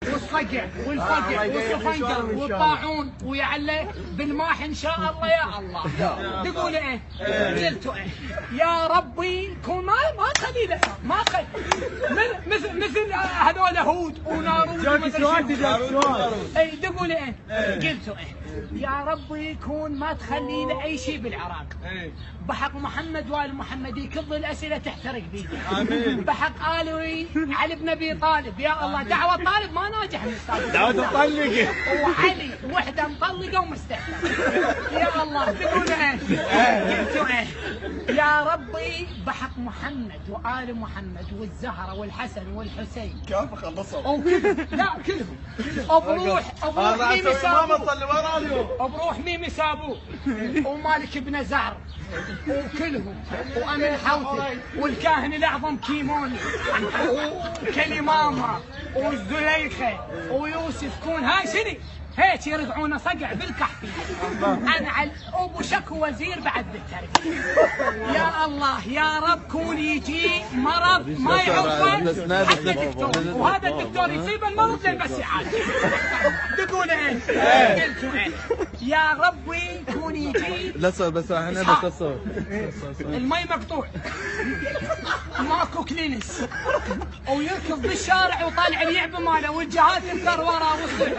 والصقع والفقع والسفنجر والطاعون ويعلى بالماح ان شاء الله يا الله. تقول ايه؟ قلتوا ايه؟ يا ربي كون ما تخلي له ما خلي مثل هذول هود وناروت. اي تقول ايه؟ قلتوا ايه؟ يا ربي يكون ما تخلي له اي شيء بالعراق. بحق محمد وال محمد يكض الاسئله تحترق بيدي. بحق آل علي بن ابي طالب يا الله. دعوه طالب ما ناجح من السابق. دعوه مطلقه وعلي وحده مطلقه ومستحيل يا الله. تقول ايه؟ قلتوا ايه؟ يا ربي بحق محمد وآل محمد والزهره والحسن والحسين. كيف خلصوا؟ لا كلهم. بروح ميمي سابوه. بروح ميمي سابوه ومالك بن زهر وكلهم وامين حوثي والكاهن الاعظم كيموني وكليماما والزليخه ويوسف كون. هاي شنو؟ هيك يرجعون صقع بالكحفي. انا ابو شكو وزير بعد بالتربيه. يا الله يا رب كون يجي مرض ما يعرفه حتى دكتور، وهذا الدكتور يصيب المرض للبس يعالج. تقول ايه؟ قلتوا ايه؟ يا ربي كون يجي لا صار بس احنا بس الصوت المي مقطوع ماكو كلينس ويركض بالشارع وطالع اليعبه ماله والجهات تنكر وراه والصيح